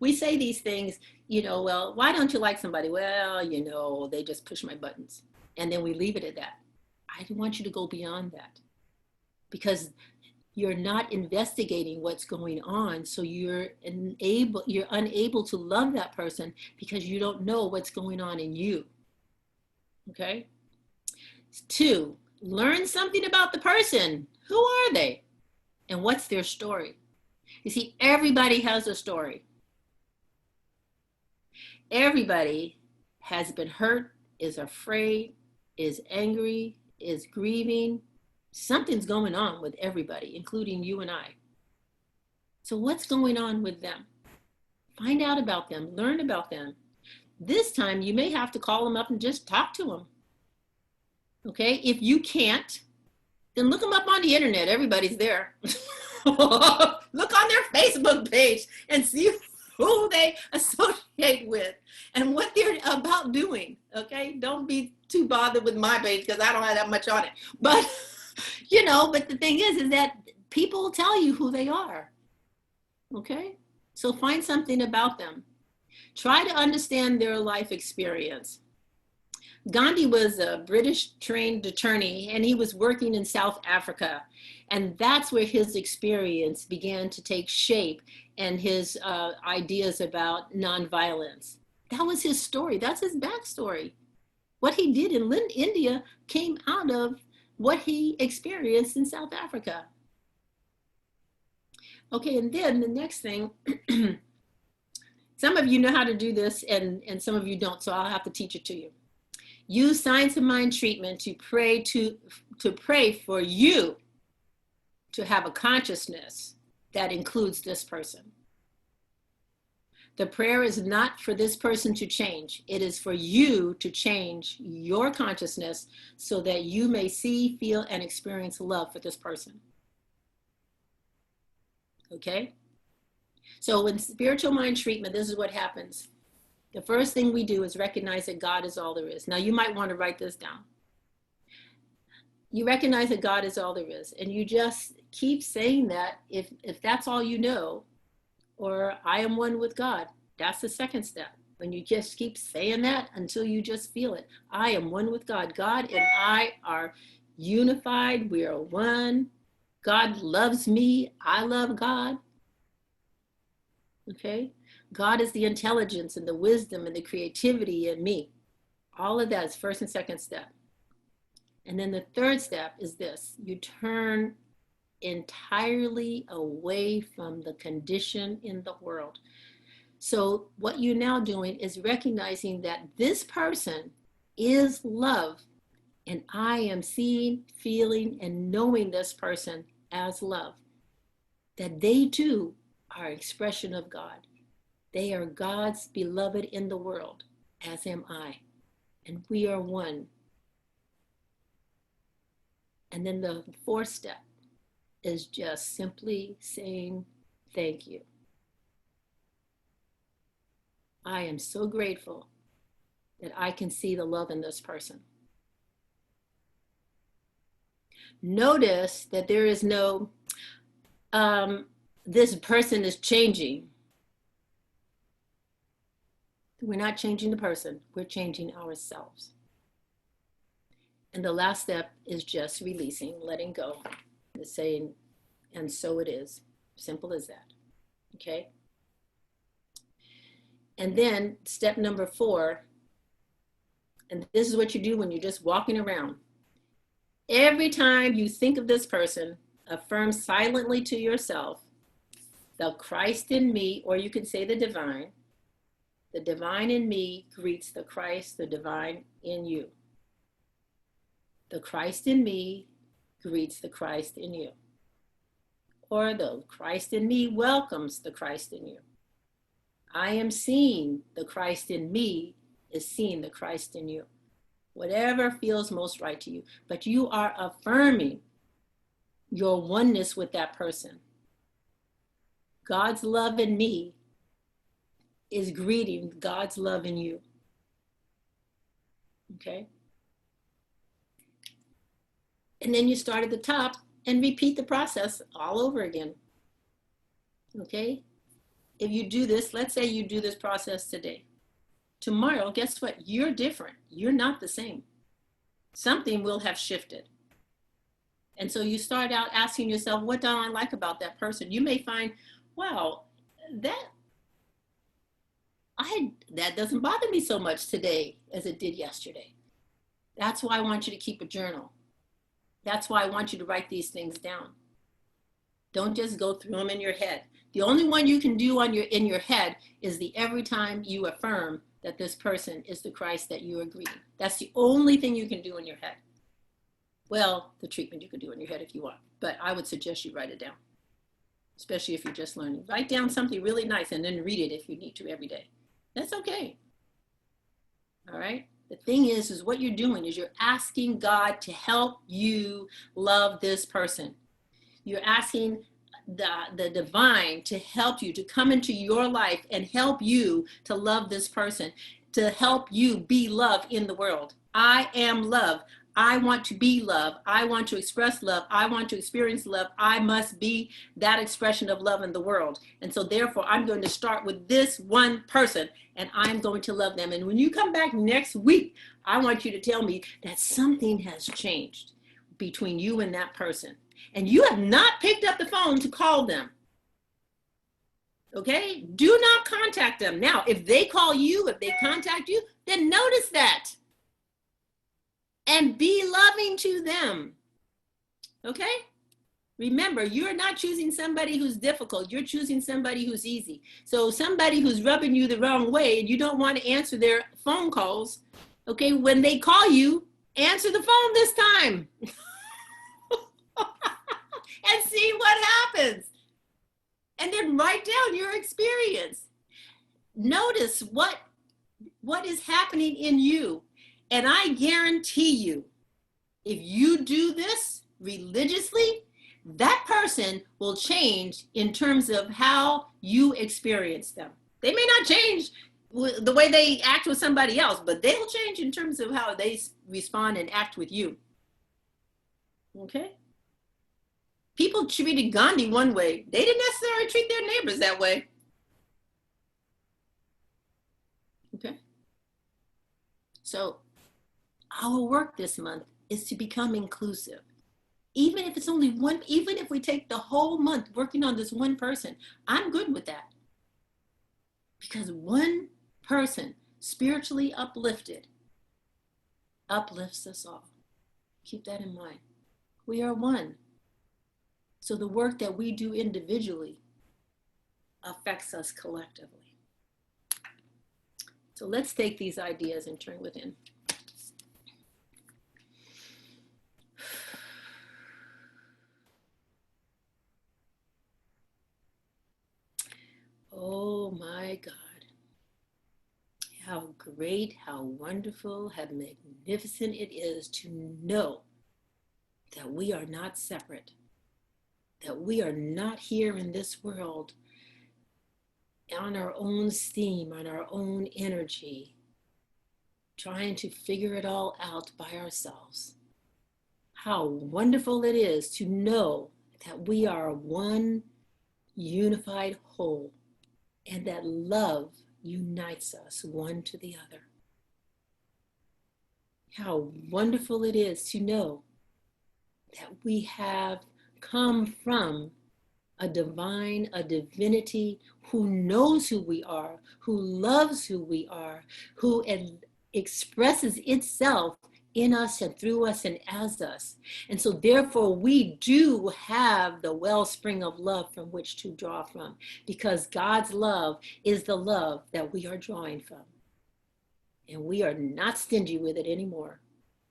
We say these things, well, why don't you like somebody? Well, they just push my buttons. And then we leave it at that. I want you to go beyond that, because you're not investigating what's going on. So you're unable to love that person because you don't know what's going on in you, okay? 2, learn something about the person. Who are they? And what's their story? You see, everybody has a story. Everybody has been hurt, is afraid, is angry, is grieving. Something's going on with everybody, including you and I. So what's going on with them? Find out about them, learn about them. This time you may have to call them up and just talk to them. Okay, if you can't, then look them up on the internet. Everybody's there. Look on their Facebook page and see who they associate with and what they're about doing. Okay, don't be too bothered with my page, because I don't have that much on it. But but the thing is that people tell you who they are. Okay, so find something about them. Try to understand their life experience. Gandhi was a British trained attorney, and he was working in South Africa. And that's where his experience began to take shape, and his ideas about nonviolence. That was his story. That's his backstory. What he did in India came out of what he experienced in South Africa. Okay, and then the next thing, some of you know how to do this, and some of you don't, so I'll have to teach it to you. Use science of mind treatment to pray for you to have a consciousness that includes this person. The prayer is not for this person to change. It is for you to change your consciousness so that you may see, feel, and experience love for this person. Okay? So in spiritual mind treatment, this is what happens. The first thing we do is recognize that God is all there is. Now, you might want to write this down. You recognize that God is all there is, and you just keep saying that if that's all you know, or I am one with God. That's the second step. When you just keep saying that until you just feel it. I am one with God. God and I are unified. We are one. God loves me. I love God. Okay? God is the intelligence and the wisdom and the creativity in me. All of that is first and second step. And then the third step is this. You turn entirely away from the condition in the world. So what you're now doing is recognizing that this person is love. And I am seeing, feeling, and knowing this person as love. That they too are an expression of God. They are God's beloved in the world, as am I. And we are one. And then the fourth step is just simply saying thank you. I am so grateful that I can see the love in this person. Notice that there is no, this person is changing. We're not changing the person, we're changing ourselves. And the last step is just releasing, letting go, and saying, and so it is. Simple as that, okay? And then step number 4, and this is what you do when you're just walking around. Every time you think of this person, affirm silently to yourself, the Christ in me, or you can say the divine in me greets the Christ, the divine in you. The Christ in me greets the Christ in you. Or the Christ in me welcomes the Christ in you. I am seeing the Christ in me is seeing the Christ in you. Whatever feels most right to you. But you are affirming your oneness with that person. God's love in me is greeting God's love in you. Okay? And then you start at the top and repeat the process all over again. Okay? If you do this, let's say you do this process today. Tomorrow, guess what? You're different. You're not the same. Something will have shifted. And so you start out asking yourself, what do I like about that person? You may find, wow, that doesn't bother me so much today as it did yesterday. That's why I want you to keep a journal. That's why I want you to write these things down. Don't just go through them in your head. The only one you can do in your head is the every time you affirm that this person is the Christ that you are greeting. That's the only thing you can do in your head. Well, the treatment you can do in your head if you want, but I would suggest you write it down, especially if you're just learning. Write down something really nice and then read it if you need to every day. That's okay. All right? The thing is what you're doing is you're asking God to help you love this person. You're asking the divine to help you, to come into your life and help you to love this person, to help you be love in the world. I am love. I want to be love. I want to express love. I want to experience love. I must be that expression of love in the world. And so therefore, I'm going to start with this one person and I'm going to love them. And when you come back next week, I want you to tell me that something has changed between you and that person. And you have not picked up the phone to call them. Okay? Do not contact them. Now, if they call you, if they contact you, then notice that. And be loving to them. Okay? Remember, you're not choosing somebody who's difficult. You're choosing somebody who's easy. So somebody who's rubbing you the wrong way and you don't want to answer their phone calls, okay, when they call you, answer the phone this time. And see what happens. And then write down your experience. Notice what is happening in you. And I guarantee you, if you do this religiously, that person will change in terms of how you experience them. They may not change the way they act with somebody else, but they'll change in terms of how they respond and act with you. Okay? People treated Gandhi one way. They didn't necessarily treat their neighbors that way. Okay? So our work this month is to become inclusive. Even if it's only one, even if we take the whole month working on this one person, I'm good with that. Because one person spiritually uplifted uplifts us all. Keep that in mind. We are one. So the work that we do individually affects us collectively. So let's take these ideas and turn within. Oh my God. How great, how wonderful, how magnificent it is to know that we are not separate, that we are not here in this world on our own steam, on our own energy, trying to figure it all out by ourselves. How wonderful it is to know that we are one unified whole and that love unites us one to the other. How wonderful it is to know that we have come from a divine, a divinity who knows who we are, who loves who we are, who expresses itself in us and through us and as us. And so therefore we do have the wellspring of love from which to draw from, because God's love is the love that we are drawing from. And we are not stingy with it anymore.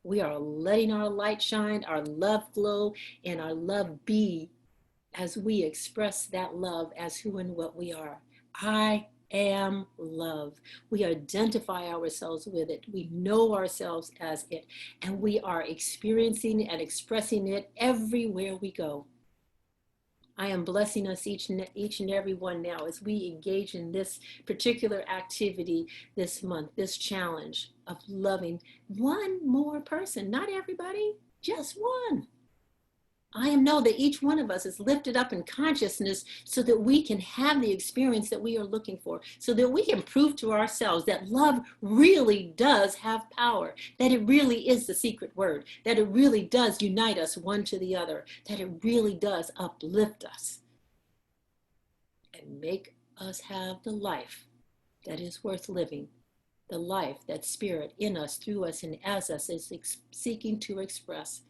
We are letting our light shine, our love glow, and our love be as we express that love as who and what we are. I am love. We identify ourselves with it. We know ourselves as it, and we are experiencing and expressing it everywhere we go. I am blessing us each and every one now as we engage in this particular activity this month, this challenge of loving one more person, not everybody, just one. I know that each one of us is lifted up in consciousness so that we can have the experience that we are looking for, so that we can prove to ourselves that love really does have power, that it really is the secret word, that it really does unite us one to the other, that it really does uplift us and make us have the life that is worth living, the life that Spirit in us, through us, and as us is seeking to express.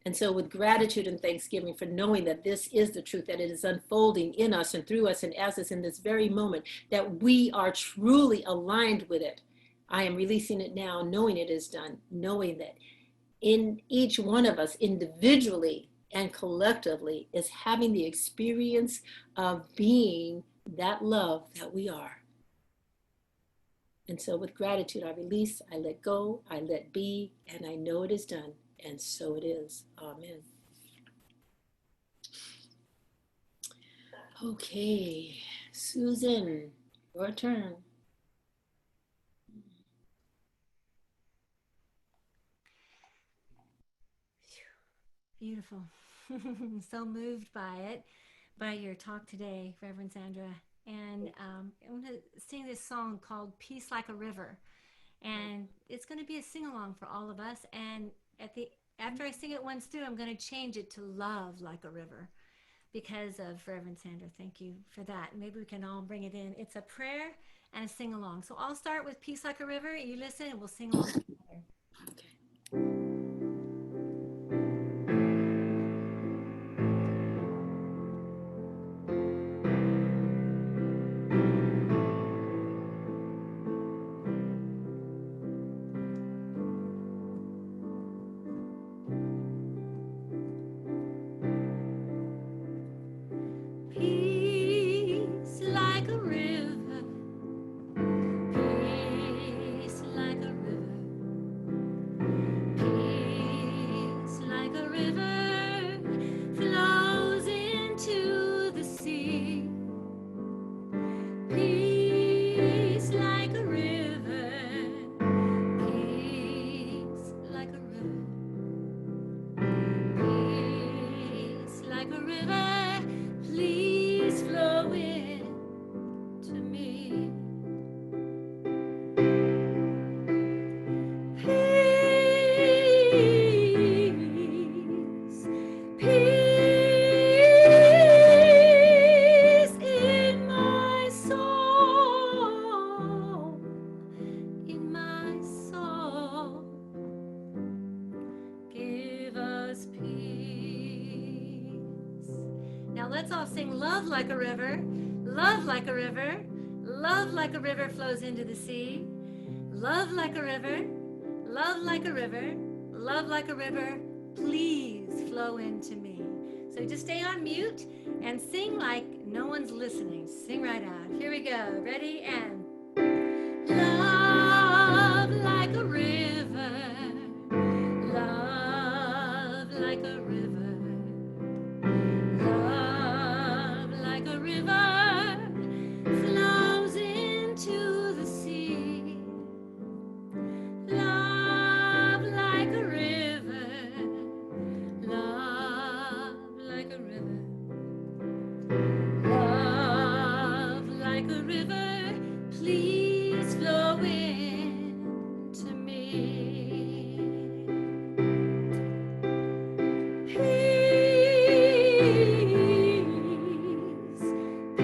And so with gratitude and thanksgiving for knowing that this is the truth, that it is unfolding in us and through us and as us in this very moment, that we are truly aligned with it, I am releasing it now, knowing it is done, knowing that in each one of us individually and collectively is having the experience of being that love that we are. And so with gratitude, I release, I let go, I let be, and I know it is done. And so it is. Amen. Okay, Susan, your turn. Beautiful. So moved by it, by your talk today, Reverend Sandra. And I'm going to sing this song called Peace Like a River. And it's going to be a sing-along for all of us. And after I sing it once through, I'm going to change it to Love Like a River because of Reverend Sandra. Thank you for that. Maybe we can all bring it in. It's a prayer and a sing-along. So I'll start with Peace Like a River. You listen and we'll sing along together. Okay. Peace like a river, peace like a river, peace like a river flows into the sea. Peace like a river, peace like a river, peace like a river, please flow in to me. Peace, peace in my soul, in my soul. Give us peace. Now let's all sing Love Like a River, love like a river, Love like a river flows into the sea. Love like a river, love like a river, love like a river, please flow into me. So just stay on mute and sing like no one's listening. Sing right out. Here we go. Ready? And love like a river, love like a river, love like a river flows into the sea. Love like a river, love like a river, love like a river, please flow into me. Peace, peace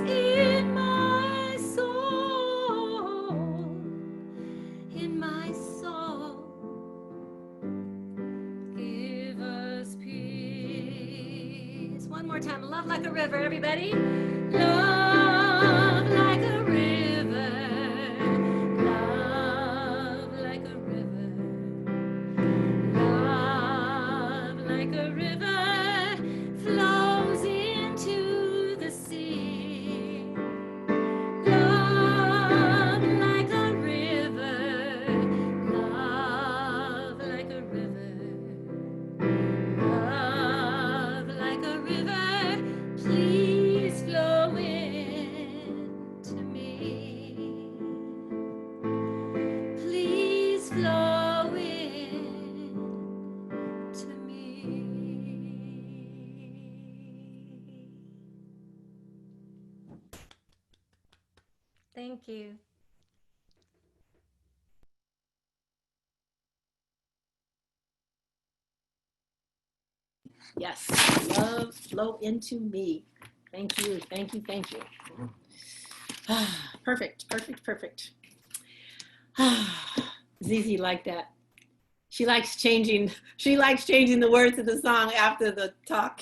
in my soul, in my soul. Give us peace. One more time. Love like a river, everybody. Love like a river. Love like a river. Love like a river flows into the sea. Love like a river. Love like a river. Love like a river, please flow into me. Please flow into me. Thank you. Yes, love flow into me. Thank you, thank you, thank you. Perfect, perfect, perfect. Zizi like that. She likes changing the words of the song after the talk.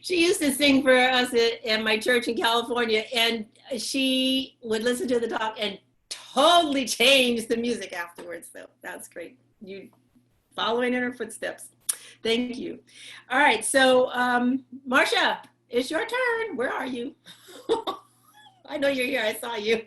She used to sing for us at my church in California, and she would listen to the talk and totally change the music afterwards. So that's great. You following in her footsteps. Thank you. All right, so Marcia, it's your turn. Where are you? I know you're here. I saw you.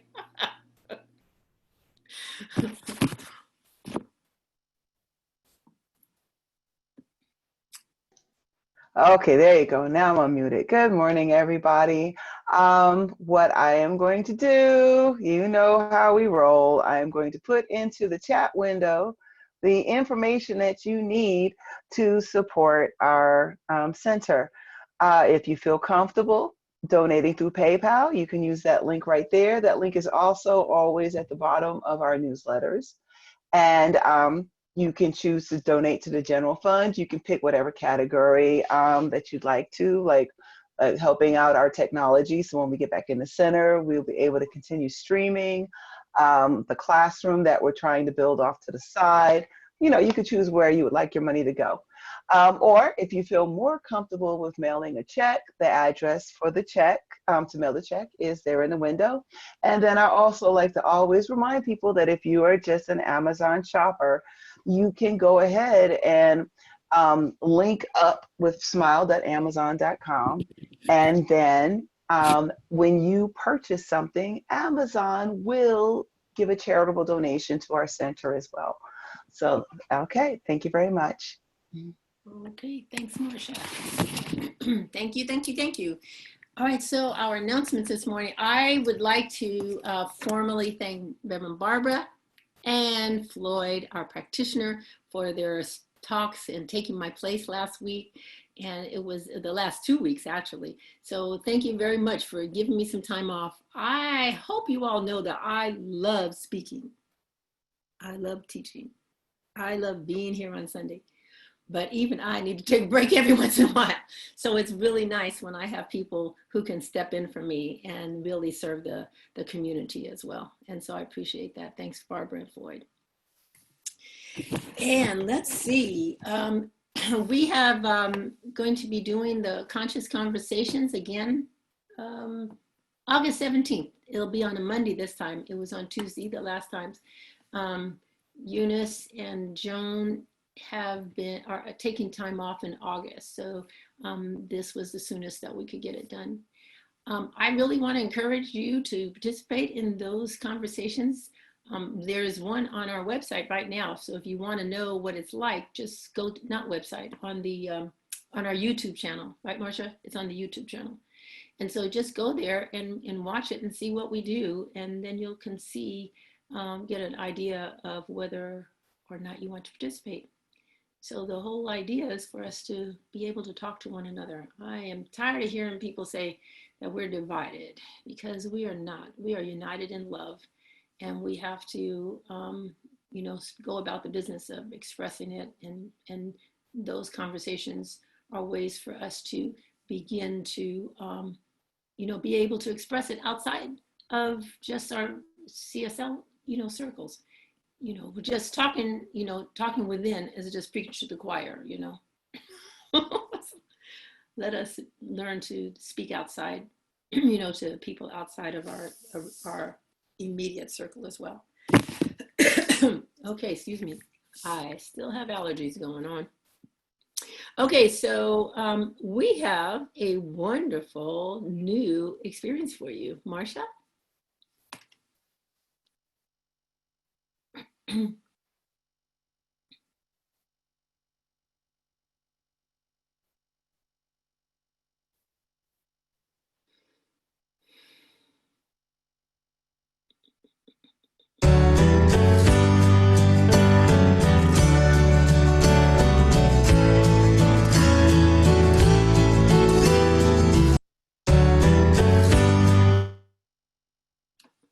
Okay, there you go. Now I'm unmuted. Good morning, everybody. What I am going to do, you know how we roll. I am going to put into the chat window the information that you need to support our center. If you feel comfortable donating through PayPal, you can use that link right there. That link is also always at the bottom of our newsletters. And you can choose to donate to the general fund. You can pick whatever category that you'd like to, like helping out our technology. So when we get back in the center, we'll be able to continue streaming. The classroom that we're trying to build off to the side. You know, you could choose where you would like your money to go. Or if you feel more comfortable with mailing a check, the address for the check, to mail the check is there in the window. And then I also like to always remind people that if you are just an Amazon shopper, you can go ahead and link up with smile.amazon.com. And then when you purchase something, Amazon will give a charitable donation to our center as well. So, okay, thank you very much. Okay, thanks, Marcia. Thank you, thank you, thank you. All right, so our announcements this morning. I would like to formally thank Reverend Barbara and Floyd, our practitioner, for their talks and taking my place last week. And it was the last 2 weeks, actually. So thank you very much for giving me some time off. I hope you all know that I love speaking. I love teaching. I love being here on Sunday. But even I need to take a break every once in a while. So it's really nice when I have people who can step in for me and really serve the community as well. And so I appreciate that. Thanks, Barbara and Floyd. And let's see. we have going to be doing the Conscious Conversations again, August 17th. It'll be on a Monday this time. It was on Tuesday the last times. Eunice and Joan are taking time off in August. So this was the soonest that we could get it done. I really want to encourage you to participate in those conversations. There's one on our website right now. So if you want to know what it's like, just go to, not website, on the on our YouTube channel, right, Marcia? It's on the YouTube channel. And so just go there and watch it and see what we do. And then you can see, get an idea of whether or not you want to participate. So the whole idea is for us to be able to talk to one another. I am tired of hearing people say that we're divided, because we are not. We are united in love, and we have to, you know, go about the business of expressing it. And those conversations are ways for us to begin to, you know, be able to express it outside of just our CSL, you know, circles. You know, we're just talking, you know, talking within is just preaching to the choir, you know. Let us learn to speak outside, you know, to people outside of our immediate circle as well. Okay, excuse me. I still have allergies going on. Okay, so we have a wonderful new experience for you. Marcia?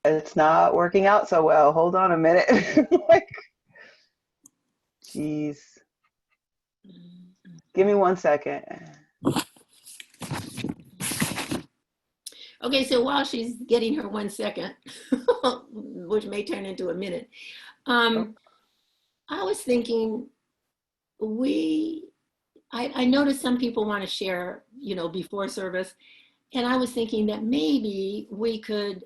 It's not working out so well. Hold on a minute. Like, jeez. Give me 1 second. Okay, so while she's getting her 1 second, which may turn into a minute, I was thinking I noticed some people want to share, you know, before service. And I was thinking that maybe we could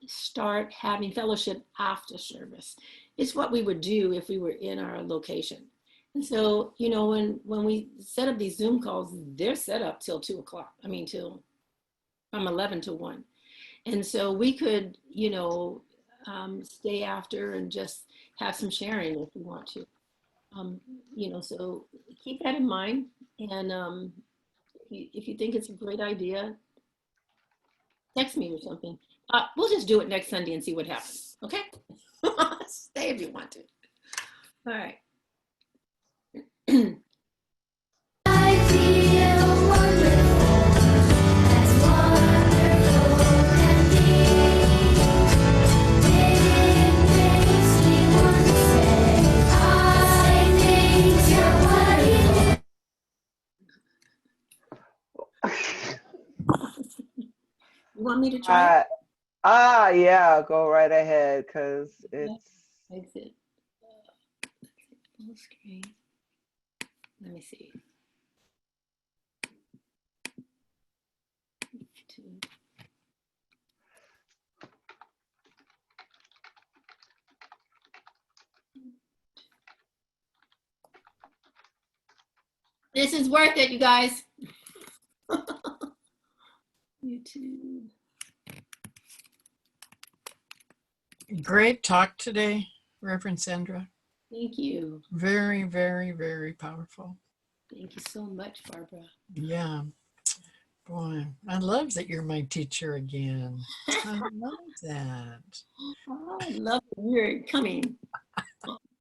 start having fellowship after service. It's what we would do if we were in our location. And so, you know, when we set up these Zoom calls, they're set up till 2 o'clock. I mean, till from 11 to 1. And so we could, you know, stay after and just have some sharing if we want to. You know, so keep that in mind. And if you think it's a great idea, text me or something. We'll just do it next Sunday and see what happens. Okay? Stay if you want to. All right. You want me to try it? Yeah, go right ahead, because it's... Exit. Full screen. Let me see. This is worth it, you guys. YouTube. Great talk today, Reverend Sandra. Thank you. Very, very, very powerful. Thank you so much, Barbara. Yeah. Boy, I love that you're my teacher again. I love that. I love that you're coming.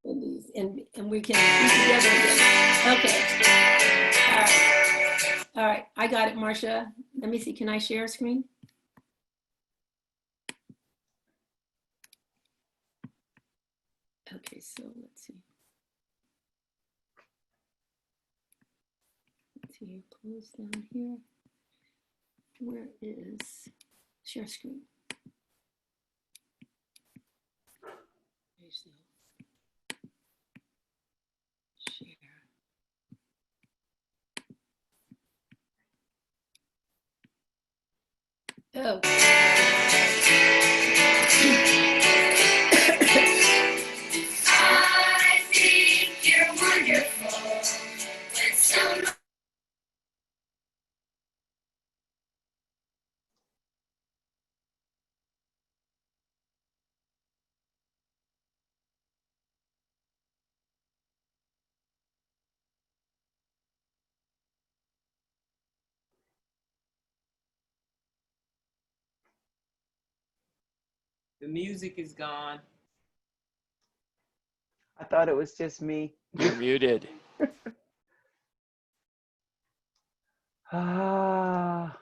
And we can be together again. Okay. All right. All right. I got it, Marcia. Let me see. Can I share a screen? Okay, so let's see. Let's see, close down here. Where is share screen? Share. Oh. I think you're wonderful when someone The music is gone. I thought it was just me. You're muted. Ah.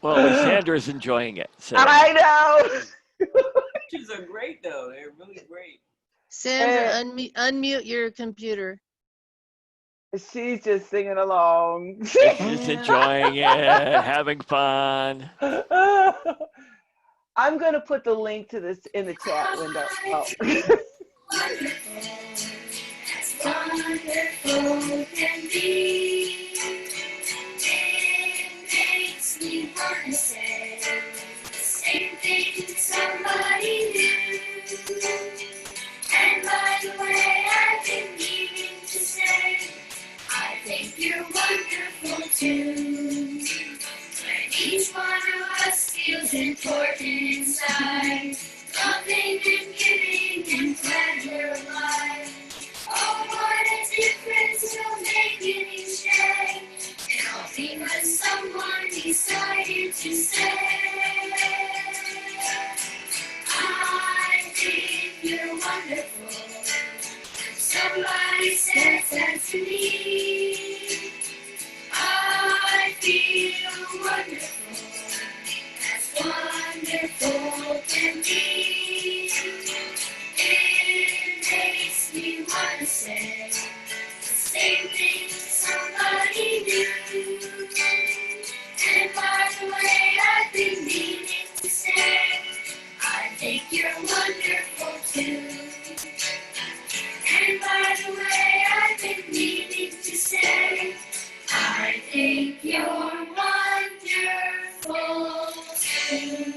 Well, at least Sandra's enjoying it. So. I know. Pictures are great though. They're really great. Sandra, And unmute your computer. she's just singing along. She's just enjoying it, having fun. I'm going to put the link to this in the chat window. Oh. as wonderful can be. It makes me want to say the same thing to somebody new. And by the way, I've been needing to say, I think you're wonderful too. When each one of us feels important inside, loving and giving and glad we're alive. Oh, what a difference you'll make in each day, and all because someone decided to say, I think you're wonderful. Somebody says that to me. I feel wonderful, as wonderful can be. It makes me want to say the same thing to somebody new. And by the way, I've been meaning to say, I think you're wonderful too. And by the way, I've been meaning to say, I think you're wonderful too.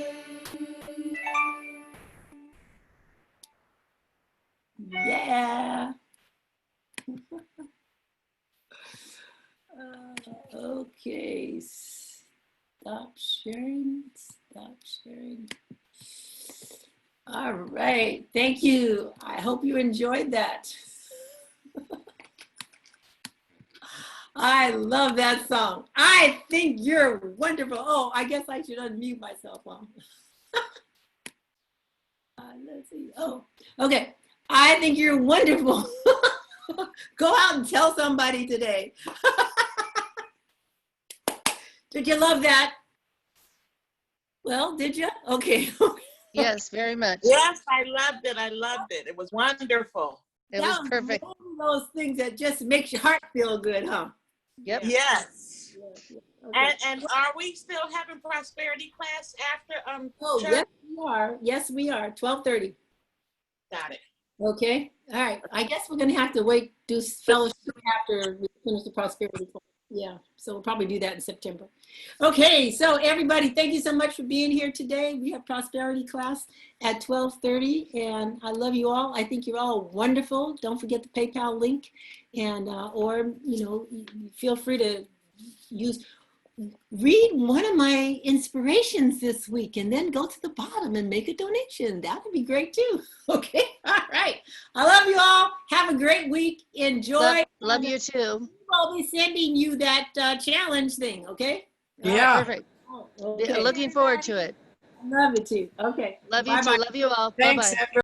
Yeah. Okay. Stop sharing. Stop sharing. All right. Thank you. I hope you enjoyed that. I love that song. I think you're wonderful. Oh, I guess I should unmute myself. Let's see. Oh, okay. I think you're wonderful. Go out and tell somebody today. Did you love that? Well, did you? Okay. Yes, very much. Yes, I loved it. I loved it. It was wonderful. It was perfect. One of those things that just makes your heart feel good, huh? Yep. Yes. Okay. And are we still having prosperity class after Oh, church? yes, we are. Yes, we are. 12:30. Got it. Okay. All right. I guess we're going to have to wait, do fellowship after we finish the prosperity class. Yeah. So we'll probably do that in September. Okay. So everybody, thank you so much for being here today. We have prosperity class at 12:30 and I love you all. I think you're all wonderful. Don't forget the PayPal link and, or, you know, feel free to read one of my inspirations this week and then go to the bottom and make a donation. That would be great too. Okay. All right. I love you all. Have a great week. Enjoy. Love you too. I'll be sending you that challenge thing. Okay. Yeah. Perfect. Okay. Looking forward to it. Love it too. Okay. Love you Bye-bye. too. Love you all. Thanks, Bye-bye. Sandra.